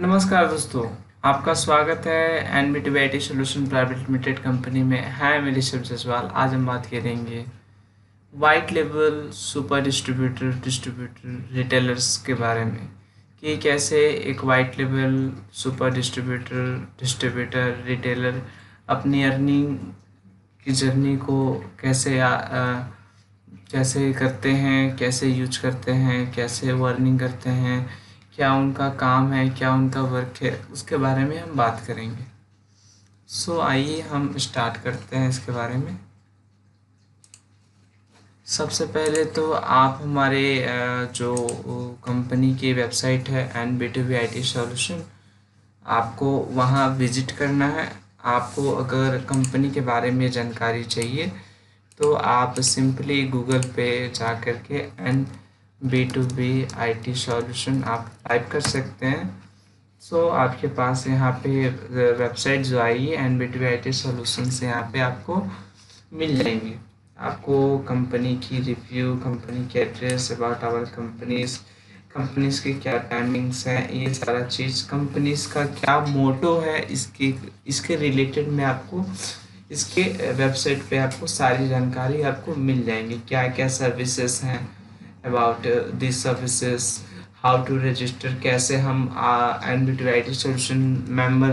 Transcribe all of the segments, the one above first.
नमस्कार दोस्तों, आपका स्वागत है NBT IT solution private limited company में। है मैं ऋषभ जायसवाल। आज हम बात करेंगे white label super distributor retailers के बारे में कि कैसे एक white label super distributor retailer अपनी अर्निंग की जर्नी को कैसे करते हैं, कैसे यूज करते हैं, कैसे वो अर्निंग करते हैं, क्या उनका काम है, क्या उनका वर्क है, उसके बारे में हम बात करेंगे। आइए हम स्टार्ट करते हैं इसके बारे में। सबसे पहले तो आप हमारे जो कंपनी की वेबसाइट है एनबीटी आईटी सॉल्यूशन, आपको वहाँ विजिट करना है। आपको अगर कंपनी के बारे में जानकारी चाहिए तो आप सिंपली गूगल पे जा कर के N B I T solution आप टाइप कर सकते हैं। आपके पास यहाँ पे वेबसाइट जो आई है N B I T solution से यहाँ पे आपको मिल जाएंगे। आपको कंपनी की रिव्यू, कंपनी के एड्रेस, अबाउट आवर कंपनीज की क्या टाइमिंग्स हैं, ये सारा चीज़, कंपनीज का क्या मोटो है, इसके रिलेटेड में आपको इसके वेबसाइट पे आपको सारी जानकारी आपको मिल जाएंगी। क्या क्या सर्विसेज हैं, about this services, how to register, कैसे हम एनबीटी आईटी सॉल्यूशन मेंबर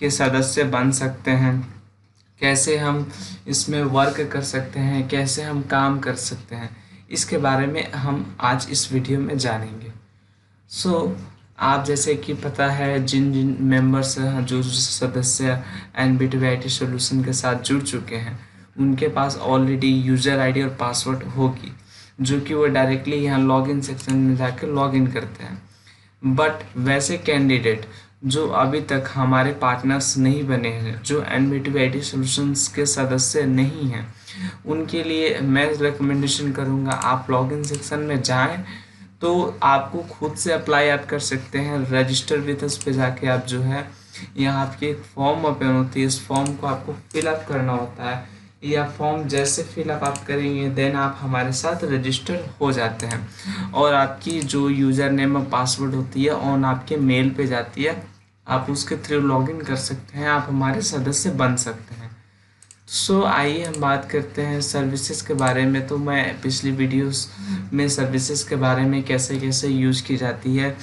के सदस्य बन सकते हैं, कैसे हम इसमें वर्क कर सकते हैं, कैसे हम काम कर सकते हैं, इसके बारे में हम आज इस वीडियो में जानेंगे। आप जैसे कि पता है जिन जिन मेंबर्स जो सदस्य एनबीटी आईटी सॉल्यूशन के साथ जुड़ चुके हैं, उनके पास ऑलरेडी यूज़र आईडी और पासवर्ड होगी, जो कि वो डायरेक्टली यहाँ लॉगिन सेक्शन में जाकर लॉगिन करते हैं। बट वैसे कैंडिडेट जो अभी तक हमारे पार्टनर्स नहीं बने हैं, जो एनबीटी आईटी सॉल्यूशंस के सदस्य नहीं हैं, उनके लिए मैं रिकमेंडेशन करूँगा आप लॉगिन सेक्शन में जाएं। तो आपको खुद से अप्लाई आप कर सकते हैं। रजिस्टर विथ अस पे जाके आप जो है यहाँ आपकी एक फॉर्म ओपन होती है, इस फॉर्म को आपको फिलअप करना होता है। यह फॉर्म जैसे फिलअप आप करेंगे देन आप हमारे साथ रजिस्टर हो जाते हैं और आपकी जो यूज़र नेम और पासवर्ड होती है ऑन आपके मेल पे जाती है। आप उसके थ्रू लॉगिन कर सकते हैं, आप हमारे सदस्य बन सकते हैं। आइए हम बात करते हैं सर्विसेज के बारे में। तो मैं पिछली वीडियोस में सर्विसेज के बारे में कैसे कैसे यूज़ की जाती है,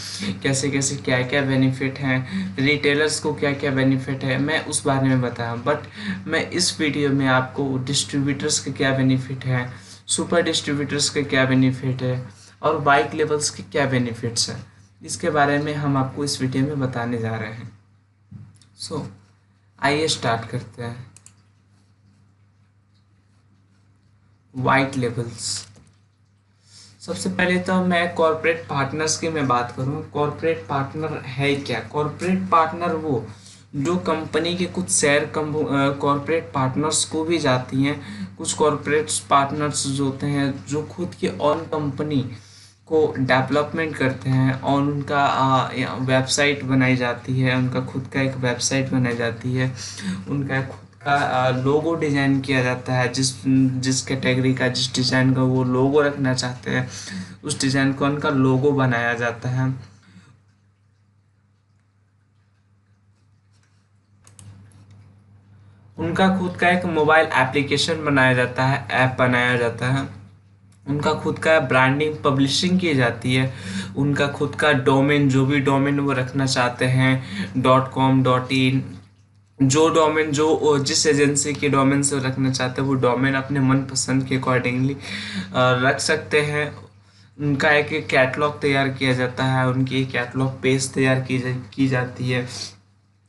कैसे कैसे क्या क्या बेनिफिट हैं, रिटेलर्स को क्या क्या बेनिफिट है, मैं उस बारे में बताया। बट मैं इस वीडियो में आपको डिस्ट्रीब्यूटर्स के क्या बेनिफिट है, सुपर डिस्ट्रीब्यूटर्स के क्या बेनिफिट है और वाइट लेबल्स के क्या बेनिफिट्स हैं, इसके बारे में हम आपको इस वीडियो में बताने जा रहे हैं। आइए स्टार्ट करते हैं। वाइट लेबल्स, सबसे पहले तो मैं कॉर्पोरेट पार्टनर्स की मैं बात करूँ। कॉर्पोरेट पार्टनर है क्या? कॉर्पोरेट पार्टनर वो जो कंपनी के कुछ शेयर कॉर्पोरेट पार्टनर्स को भी जाती हैं। कुछ कॉर्पोरेट पार्टनर्स जो होते हैं जो खुद की ऑन कंपनी को डेवलपमेंट करते हैं और उनका वेबसाइट बनाई जाती है, उनका खुद का एक वेबसाइट बनाई जाती है, उनका खुद का लोगो डिज़ाइन किया जाता है। जिस कैटेगरी का, जिस डिज़ाइन का वो लोगो रखना चाहते हैं, उस डिज़ाइन का उनका लोगो बनाया जाता है। उनका खुद का एक मोबाइल एप्लीकेशन बनाया जाता है, ऐप बनाया जाता है। उनका खुद का ब्रांडिंग पब्लिशिंग की जाती है। उनका खुद का डोमेन, जो भी डोमेन वो रखना चाहते हैं, .com .in, जो डोमेन जो जिस एजेंसी के डोमेन से रखना चाहते हैं वो डोमेन अपने मनपसंद के अकॉर्डिंगली रख सकते हैं। उनका एक कैटलॉग तैयार किया जाता है, उनकी एक कैटलॉग पेज तैयार की जाती है,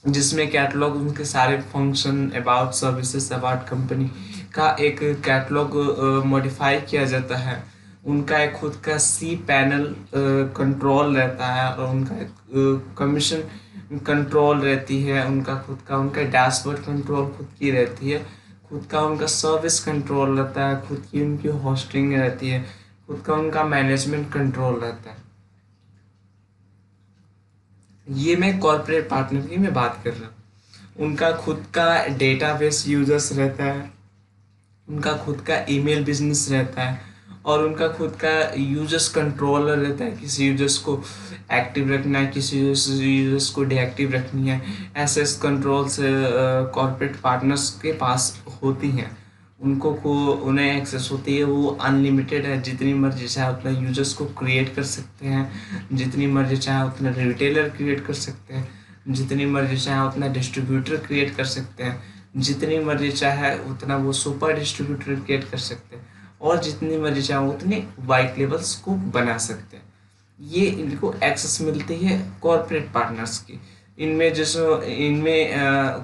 जिसमें कैटलॉग उनके सारे function, about services, about company का एक कैटलॉग मॉडिफाई किया जाता है। उनका एक खुद का सी पैनल कंट्रोल रहता है और उनका एक कमीशन कंट्रोल रहती है। उनका डैशबोर्ड कंट्रोल खुद की रहती है, खुद का उनका सर्विस कंट्रोल रहता है, खुद की उनकी होस्टिंग रहती है, खुद का उनका मैनेजमेंट कंट्रोल रहता है। ये मैं कॉर्पोरेट पार्टनर की मैं बात कर रहा हूँ। उनका खुद का डेटाबेस यूजर्स रहता है, उनका खुद का ईमेल बिजनेस रहता है और उनका खुद का यूजर्स कंट्रोलर रहता है, किसी यूजर्स को एक्टिव रखना है, किसी यूजर्स को डीएक्टिव रखनी है। एसेस कंट्रोल्स कॉर्पोरेट पार्टनर्स के पास होती हैं, उन्हें एक्सेस होती है, वो अनलिमिटेड है, जितनी मर्जी चाहे उतना यूजर्स को क्रिएट कर सकते हैं, जितनी मर्जी चाहे उतना रिटेलर क्रिएट कर सकते हैं, जितनी मर्जी चाहे उतना डिस्ट्रीब्यूटर क्रिएट कर सकते हैं, जितनी मर्जी चाहे उतना वो सुपर डिस्ट्रीब्यूटर क्रिएट कर सकते हैं, और जितनी मर्जी चाहे उतने वाइट लेबल्स को बना सकते हैं। ये इनको एक्सेस मिलती है कॉर्पोरेट पार्टनर्स की। इनमें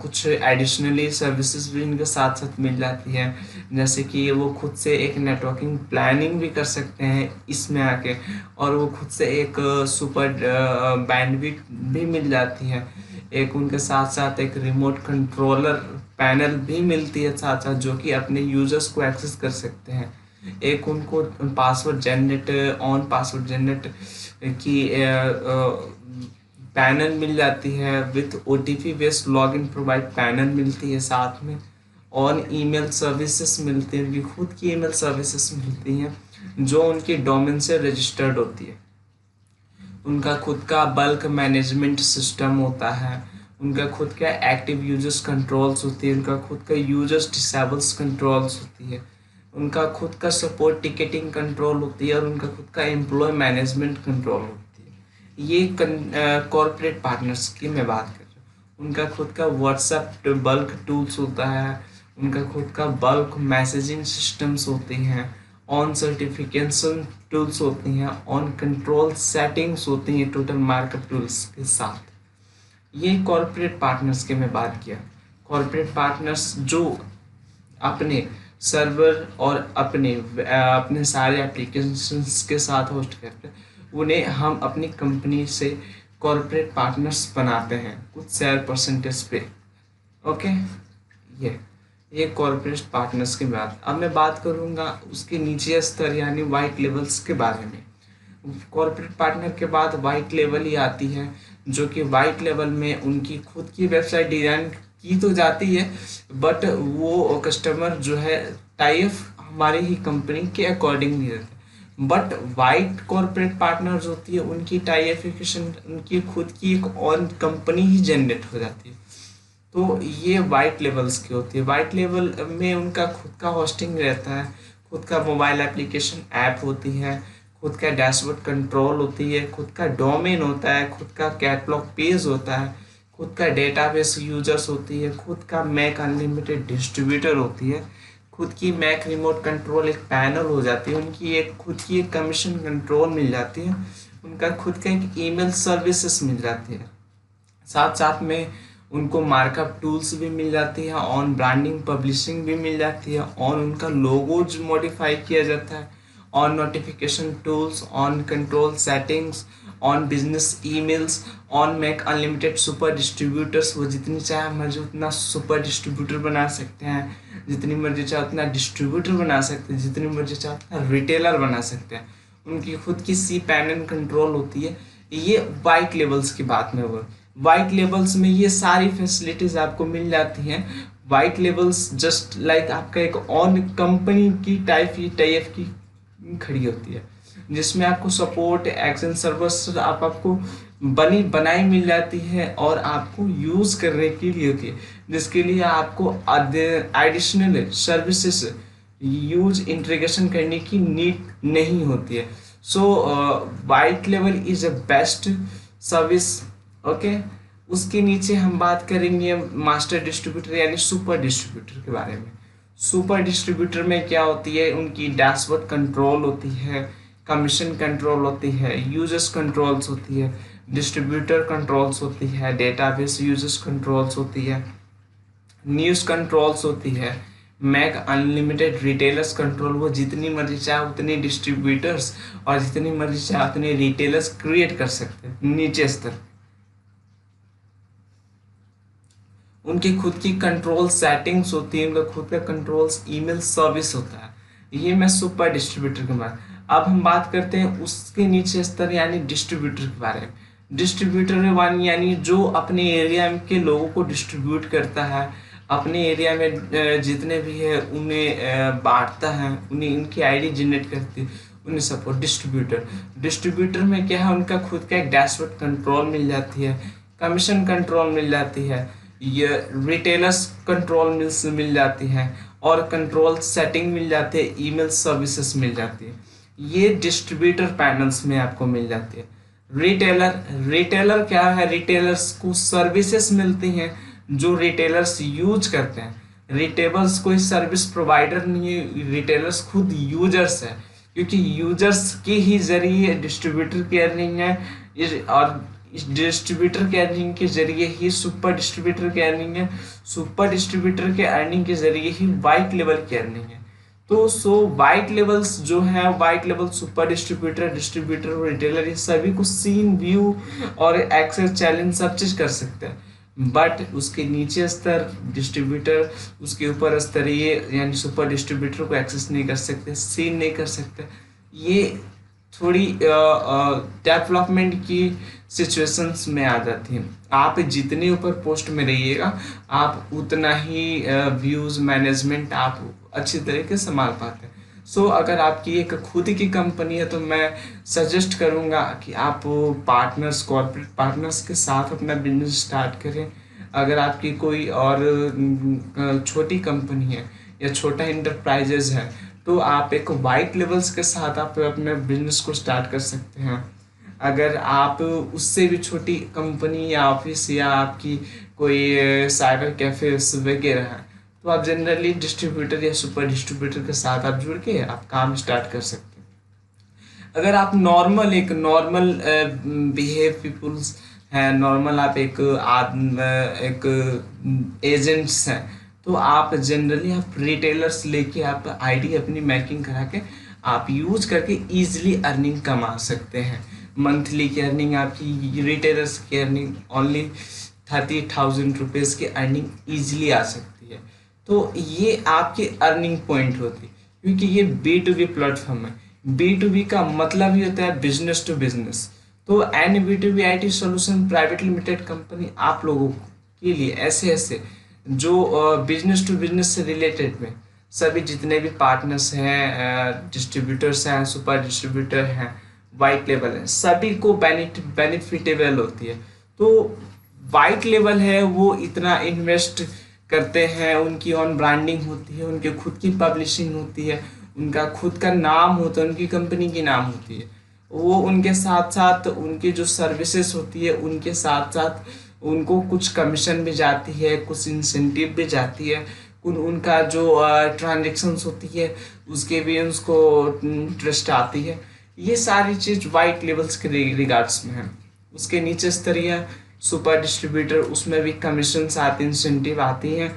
कुछ एडिशनली सर्विसेज भी इनके साथ साथ मिल जाती है, जैसे कि वो खुद से एक नेटवर्किंग प्लानिंग भी कर सकते हैं इसमें आके, और वो खुद से एक सुपर बैंडविड्थ भी मिल जाती है। एक उनके साथ साथ एक रिमोट कंट्रोलर पैनल भी मिलती है साथ साथ, जो कि अपने यूजर्स को एक्सेस कर सकते हैं। एक उनको password generate on password generate की पैनल मिल जाती है, with OTP based login provide panel मिलती है साथ में। ऑन ईमेल सर्विसेज मिलती हैं, उनकी खुद की ईमेल सर्विसेज मिलती हैं जो उनकी डोमेन से रजिस्टर्ड होती है। उनका खुद का बल्क मैनेजमेंट सिस्टम होता है, उनका खुद का एक्टिव यूजर्स कंट्रोल्स होती है, उनका खुद का यूजर्स डिसेबल्स कंट्रोल्स होती है, उनका खुद का सपोर्ट टिकटिंग कंट्रोल होती है, और उनका खुद का एम्प्लॉय मैनेजमेंट कंट्रोल होती है। ये कॉर्पोरेट पार्टनर्स की मैं बात कर रहा हूँ। उनका खुद का व्हाट्सएप बल्क टूल्स होता है, उनका खुद का बल्क मैसेजिंग सिस्टम्स होती हैं, ऑन सर्टिफिकेशन टूल्स होती हैं, ऑन कंट्रोल सेटिंग्स होती हैं टोटल मार्कअप टूल्स के साथ। ये कॉर्पोरेट पार्टनर्स की मैं बात किया। कॉर्पोरेट पार्टनर्स जो अपने सर्वर और अपने सारे एप्लीकेशंस के साथ होस्ट करते हैं, उन्हें हम अपनी कंपनी से कॉर्पोरेट पार्टनर्स बनाते हैं कुछ शेयर परसेंटेज पे। ओके, ये कॉर्पोरेट पार्टनर्स की बात। अब मैं बात करूँगा उसके नीचे स्तर यानी वाइट लेवल्स के बारे में। कॉर्पोरेट पार्टनर के बाद वाइट लेवल ही आती है, जो कि वाइट लेवल में उनकी खुद की वेबसाइट डिज़ाइन की तो जाती है, बट वो कस्टमर जो है टाइप हमारी ही कंपनी के अकॉर्डिंग नहीं रहता। बट वाइट कॉर्पोरेट पार्टनर्स होती है, उनकी टाइपिफिकेशन उनकी खुद की एक और कंपनी ही जनरेट हो जाती है। तो ये वाइट लेवल्स की होती है। वाइट लेवल में उनका खुद का होस्टिंग रहता है, खुद का मोबाइल एप्लीकेशन ऐप होती है, खुद का डैशबोर्ड कंट्रोल होती है, खुद का डोमेन होता है, खुद का कैटलॉग पेज होता है, खुद का डेटाबेस यूजर्स होती है, खुद का मैक अनलिमिटेड डिस्ट्रीब्यूटर होती है, खुद की मैक रिमोट कंट्रोल एक पैनल हो जाती है, उनकी एक खुद की एक कमीशन कंट्रोल मिल जाती है, उनका खुद का एक ईमेल सर्विसेज मिल जाती है, साथ साथ में उनको मार्कअप टूल्स भी मिल जाती है, ऑन ब्रांडिंग पब्लिशिंग भी मिल जाती है, ऑन उनका लोगोज मॉडिफाई किया जाता है, on notification tools, on control settings, on business emails, on make unlimited super distributors. वो जितनी चाहे मर्जी उतना सुपर डिस्ट्रीब्यूटर बना सकते हैं, जितनी मर्जी चाहे उतना डिस्ट्रीब्यूटर बना सकते हैं, जितनी मर्जी चाहे उतना रिटेलर बना सकते हैं। उनकी खुद की सी पैनल कंट्रोल होती है। ये वाइट लेवल्स की बात में वो वाइट लेवल्स में ये सारी फैसिलिटीज आपको मिल जाती हैं। वाइट लेवल्स जस्ट लाइक आपका एक ऑन कंपनी की टाइप की खड़ी होती है, जिसमें आपको सपोर्ट एक्शन सर्विस आपको बनाई मिल जाती है और आपको यूज़ करने के लिए होती है, जिसके लिए आपको एडिशनल सर्विसेज यूज इंटीग्रेशन करने की नीड नहीं होती है। So white level is a best service. Okay, उसके नीचे हम बात करेंगे मास्टर डिस्ट्रीब्यूटर यानी सुपर डिस्ट्रीब्यूटर के बारे में। सुपर डिस्ट्रीब्यूटर में क्या होती है, उनकी डैशबोर्ड कंट्रोल होती है, कमीशन कंट्रोल होती है, यूजर्स कंट्रोल्स होती है, डिस्ट्रीब्यूटर कंट्रोल्स होती है, डेटाबेस यूजर्स कंट्रोल्स होती है, न्यूज़ कंट्रोल्स होती है, मैक अनलिमिटेड रिटेलर्स कंट्रोल। वो जितनी मर्जी चाहे उतने डिस्ट्रीब्यूटर्स और जितनी मर्जी चाहे उतने रिटेलर्स क्रिएट कर सकते हैं नीचे स्तर। उनकी खुद की कंट्रोल सेटिंग्स होती है, उनका खुद का कंट्रोल्स ईमेल सर्विस होता है। ये मैं सुपर डिस्ट्रीब्यूटर के बारे में। अब हम बात करते हैं उसके नीचे स्तर यानी डिस्ट्रीब्यूटर के बारे में। डिस्ट्रीब्यूटर वन यानी जो अपने एरिया के लोगों को डिस्ट्रीब्यूट करता है, अपने एरिया में जितने भी है उन्हें बांटता है, उन्हें इनकी आईडी जनरेट करती है, उन्हें सपोर्ट। डिस्ट्रीब्यूटर, डिस्ट्रीब्यूटर में क्या है, उनका खुद का एक डैशबोर्ड कंट्रोल मिल जाती है, कमीशन कंट्रोल मिल जाती है, ये रिटेलर्स कंट्रोल मिल जाती है, और कंट्रोल सेटिंग मिल जाती है, ईमेल सर्विसेज मिल जाती है। ये डिस्ट्रीब्यूटर पैनल्स में आपको मिल जाती है। रिटेलर, रिटेलर क्या है, रिटेलर्स को सर्विसेज मिलती हैं जो रिटेलर्स यूज करते हैं। रिटेलर्स कोई सर्विस प्रोवाइडर नहीं है, रिटेलर्स खुद यूजर्स है, क्योंकि यूजर्स के ही जरिए डिस्ट्रीब्यूटर की अर्निंग है, और इस डिस्ट्रीब्यूटर के अर्निंग के जरिए ही सुपर डिस्ट्रीब्यूटर की अर्निंग है, सुपर डिस्ट्रीब्यूटर के अर्निंग के जरिए ही वाइट लेवल की अर्निंग है। तो वाइट लेवल्स जो है, white level super distributor, distributor और रिटेलर, ये सभी को सीन, व्यू और एक्सेस चैलेंज सब चीज कर सकते हैं। बट उसके नीचे स्तर डिस्ट्रीब्यूटर, उसके ऊपर स्तरीय यानी सुपर डिस्ट्रीब्यूटर को एक्सेस नहीं कर सकते, सीन नहीं कर सकते। ये थोड़ी डेवलपमेंट की सिचुएशंस में आ जाती हैं। आप जितने ऊपर पोस्ट में रहिएगा, आप उतना ही व्यूज मैनेजमेंट आप अच्छी तरीके से संभाल पाते हैं। अगर आपकी एक खुद की कंपनी है तो मैं सजेस्ट करूंगा कि आप पार्टनर्स, कॉर्पोरेट पार्टनर्स के साथ अपना बिजनेस स्टार्ट करें। अगर आपकी कोई और छोटी कंपनी है या छोटा इंटरप्राइजेज है, तो आप एक वाइट लेवल्स के साथ आप अपने बिजनेस को स्टार्ट कर सकते हैं। अगर आप उससे भी छोटी कंपनी या ऑफिस या आपकी कोई साइबर कैफे वगैरह है, तो आप जनरली डिस्ट्रीब्यूटर या सुपर डिस्ट्रीब्यूटर के साथ आप जुड़ के आप काम स्टार्ट कर सकते हैं। अगर आप नॉर्मल, एक नॉर्मल बिहेव पीपुल्स हैं, नॉर्मल आप एक एजेंट्स हैं, तो आप जनरली आप रिटेलर्स लेके आप आईडी अपनी मैकिंग करा के आप यूज करके इजीली अर्निंग कमा सकते हैं। मंथली की अर्निंग आपकी, रिटेलर्स की अर्निंग ओनली 30,000 रुपीज़ की अर्निंग ईजिली आ सकती है। तो ये आपकी अर्निंग पॉइंट होती है, क्योंकि ये B2B प्लेटफॉर्म है। B2B का मतलब ही होता है बिजनेस टू बिजनेस। तो NBTV IT solution private limited company आप लोगों के लिए ऐसे ऐसे जो बिजनेस टू बिजनेस से रिलेटेड में सभी जितने भी पार्टनर्स हैं, डिस्ट्रीब्यूटर्स हैं, सुपर डिस्ट्रीब्यूटर हैं, वाइट लेवल है, सभी को बेनिफिटेबल होती है। तो वाइट लेवल है वो इतना इन्वेस्ट करते हैं, उनकी ऑन ब्रांडिंग होती है, उनके खुद की पब्लिशिंग होती है, उनका खुद का नाम होता है, उनकी कंपनी की नाम होती है। वो उनके साथ साथ उनकी जो सर्विसेज होती है उनके साथ साथ उनको कुछ कमीशन भी जाती है, कुछ इंसेंटिव भी जाती है, उनका जो ट्रांजेक्शन्स होती है उसके भी उसको इंटरेस्ट आती है। ये सारी चीज़ वाइट लेवल्स के रिगार्ड्स में है। उसके नीचे स्तरीय सुपर डिस्ट्रीब्यूटर, उसमें भी कमीशंस आती, इंसेंटिव आती हैं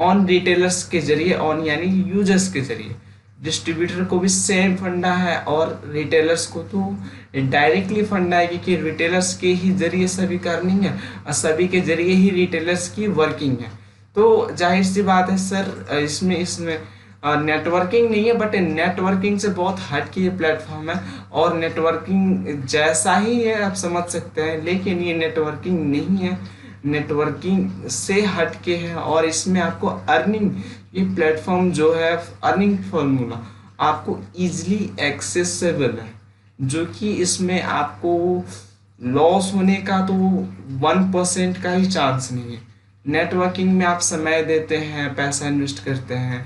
ऑन रिटेलर्स के जरिए, ऑन यानी यूजर्स के जरिए। डिस्ट्रीब्यूटर को भी सेम फंडा है और रिटेलर्स को तो डायरेक्टली फंडा है, क्योंकि रिटेलर्स के ही जरिए सभी का अर्निंग है और सभी के जरिए ही रिटेलर्स की वर्किंग है। तो जाहिर सी बात है सर, इसमें इसमें नेटवर्किंग नहीं है, बट नेटवर्किंग से बहुत हट के ये प्लेटफॉर्म है, और नेटवर्किंग जैसा ही है आप समझ सकते हैं, लेकिन ये नेटवर्किंग नहीं है, नेटवर्किंग से हट के है। और इसमें आपको अर्निंग, ये प्लेटफॉर्म जो है अर्निंग फॉर्मूला आपको इजीली एक्सेसिबल है, जो कि इसमें आपको लॉस होने का तो 1% का ही चांस नहीं है। नेटवर्किंग में आप समय देते हैं, पैसा इन्वेस्ट करते हैं,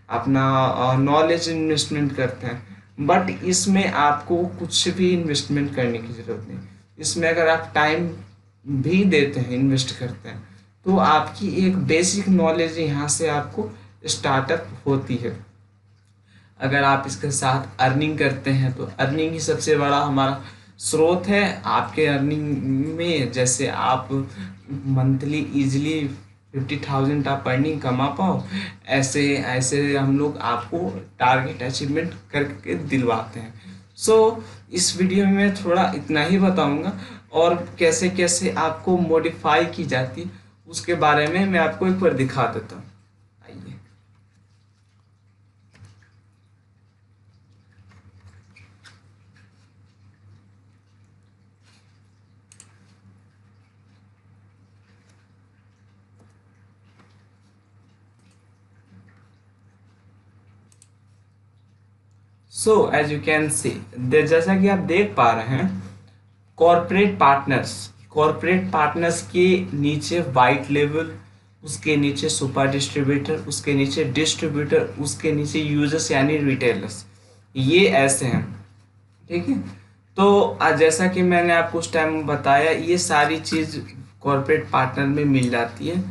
अपना नॉलेज इन्वेस्टमेंट करते हैं, बट इसमें आपको कुछ भी इन्वेस्टमेंट करने की ज़रूरत नहीं। इसमें अगर आप टाइम भी देते हैं, इन्वेस्ट करते हैं, तो आपकी एक बेसिक नॉलेज यहाँ से आपको स्टार्टअप होती है। अगर आप इसके साथ अर्निंग करते हैं तो अर्निंग ही सबसे बड़ा हमारा स्रोत है आपके अर्निंग में। जैसे आप मंथली इजीली 50,000 आप अर्निंग कमा पाओ, ऐसे ऐसे हम लोग आपको टारगेट अचीवमेंट करके दिलवाते हैं। इस वीडियो में मैं थोड़ा इतना ही बताऊंगा, और कैसे कैसे आपको मॉडिफाई की जाती है उसके बारे में मैं आपको एक बार दिखा देता हूँ। आइए। So as you can see, जैसा कि आप देख पा रहे हैं, कॉरपोरेट पार्टनर्स के नीचे वाइट लेवल, उसके नीचे सुपर डिस्ट्रीब्यूटर, उसके नीचे डिस्ट्रीब्यूटर, उसके नीचे यूजर्स यानी रिटेलर्स, ये ऐसे हैं। ठीक है, तो जैसा कि मैंने आपको उस टाइम बताया, ये सारी चीज़ कॉरपोरेट पार्टनर में मिल जाती है,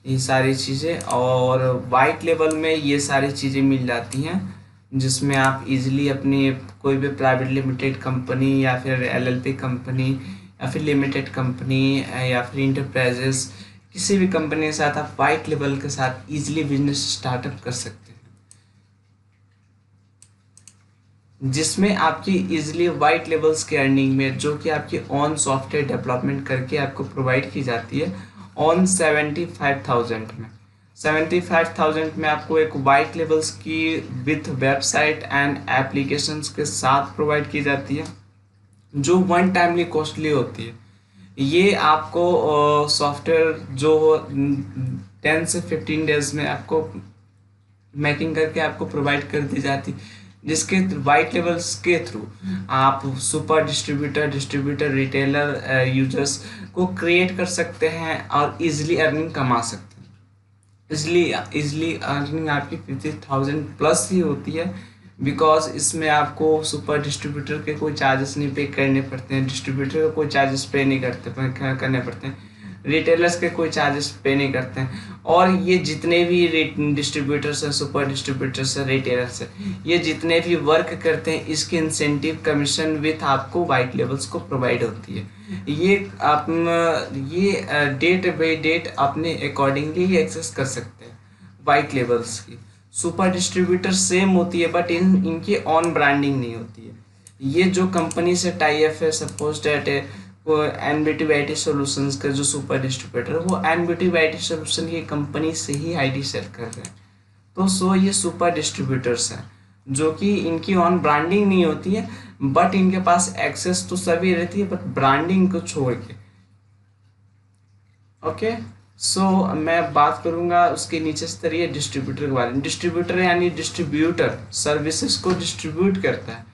ये सारी चीज़ें। और वाइट लेवल में ये सारी चीज़ें मिल जाती हैं, जिसमें आप इजीली अपनी कोई भी प्राइवेट लिमिटेड कंपनी या फिर एलएलपी कंपनी या फिर लिमिटेड कंपनी या फिर इंटरप्राइजेस, किसी भी कंपनी के साथ आप वाइट लेवल के साथ इजीली बिजनेस स्टार्टअप कर सकते हैं, जिसमें आपकी इजीली वाइट लेवल्स की अर्निंग में, जो कि आपकी ऑन सॉफ्टवेयर डेवलपमेंट करके आपको प्रोवाइड की जाती है ऑन 75,000 में। 75,000 में आपको एक वाइट लेवल्स की विथ वेबसाइट एंड एप्लीकेशंस के साथ प्रोवाइड की जाती है, जो वन टाइमली कॉस्टली होती है। ये आपको सॉफ्टवेयर जो 10 से 15 डेज में आपको मेकिंग करके आपको प्रोवाइड कर दी जाती, जिसके वाइट लेवल्स के थ्रू आप सुपर डिस्ट्रीब्यूटर रिटेलर यूजर्स को क्रिएट कर सकते हैं और इजीली अर्निंग कमा सकते हैं। इजली अर्निंग आपकी 50,000 प्लस ही होती है, बिकॉज इसमें आपको सुपर डिस्ट्रीब्यूटर के कोई चार्जेस नहीं पे करने पड़ते हैं, डिस्ट्रीब्यूटर को कोई चार्जेस पे नहीं करने पड़ते हैं, रिटेलर्स के कोई चार्जेस पे नहीं करते हैं। और ये जितने भी डिस्ट्रीब्यूटर्स हैं, सुपर डिस्ट्रीब्यूटर्स हैं, रिटेलर्स हैं, ये जितने भी वर्क करते हैं, इसकी इंसेंटिव कमीशन विथ आपको वाइट लेवल्स को प्रोवाइड होती है। ये आप ये डेट बाई डेट अपने अकॉर्डिंगली एक्सेस कर सकते हैं वाइट लेवल्स की। सुपर डिस्ट्रीब्यूटर सेम होती है, बट इनकी ऑन ब्रांडिंग नहीं होती है। ये जो कंपनी से टाई अप है, सपोज डेट वो एनबीटी आईटी सॉल्यूशंस का जो सुपर डिस्ट्रीब्यूटर, वो एनबीटी आईटी सॉल्यूशन की कंपनी से ही आईटी सेल कर रहे हैं। तो सो ये सुपर डिस्ट्रीब्यूटर्स हैं, जो कि इनकी ऑन ब्रांडिंग नहीं होती है, बट इनके पास एक्सेस तो सभी रहती है, बट ब्रांडिंग को छोड़ के। ओके, सो मैं बात करूंगा उसके नीचे स्तरीय डिस्ट्रीब्यूटर के बारे में। डिस्ट्रीब्यूटर यानी डिस्ट्रीब्यूटर सर्विसेज को डिस्ट्रीब्यूट करता है,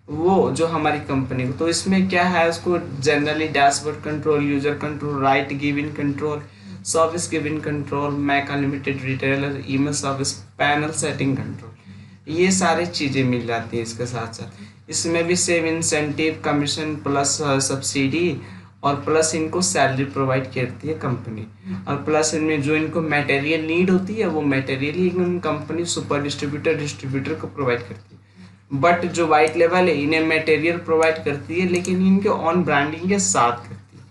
वो जो हमारी कंपनी को। तो इसमें क्या है, उसको generally dashboard control, user control, right given control, service given control, mac unlimited retailer, email service, panel setting control, ये सारी चीज़ें मिल जाती हैं इसके साथ साथ। इसमें भी same incentive commission plus subsidy, और प्लस इनको सैलरी प्रोवाइड करती है कंपनी, और प्लस इनमें जो इनको मटेरियल नीड होती है, वो मटेरियल ही कंपनी सुपर डिस्ट्रीब्यूटर को प्रोवाइड करती है। बट जो वाइट लेवल है, इन्हें मटेरियल प्रोवाइड करती है, लेकिन इनके ऑन ब्रांडिंग के साथ करती है।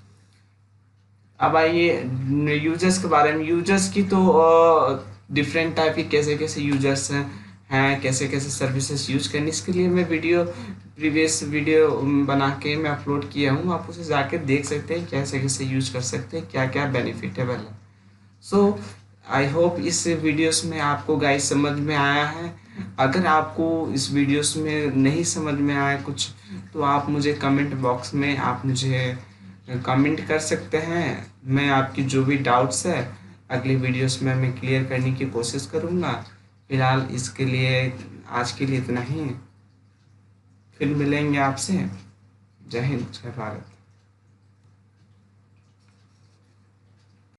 अब आइए यूजर्स के बारे में। यूजर्स की तो डिफरेंट टाइप की कैसे कैसे यूजर्स हैं कैसे कैसे सर्विसेज यूज करनी, इसके लिए मैं प्रीवियस वीडियो बना के मैं अपलोड किया हूँ, आप उसे जाके देख सकते हैं कैसे कैसे यूज कर सकते हैं, क्या क्या बेनिफिटेबल है। सो आई होप इस वीडियोस में आपको गाइस समझ में आया है। अगर आपको इस वीडियोस में नहीं समझ में आया कुछ, तो आप मुझे कमेंट बॉक्स में आप मुझे कमेंट कर सकते हैं। मैं आपकी जो भी डाउट्स है अगली वीडियोस में मैं क्लियर करने की कोशिश करूँगा। फिलहाल इसके लिए आज के लिए इतना ही, फिर मिलेंगे आपसे। जय हिंद, जय भारत।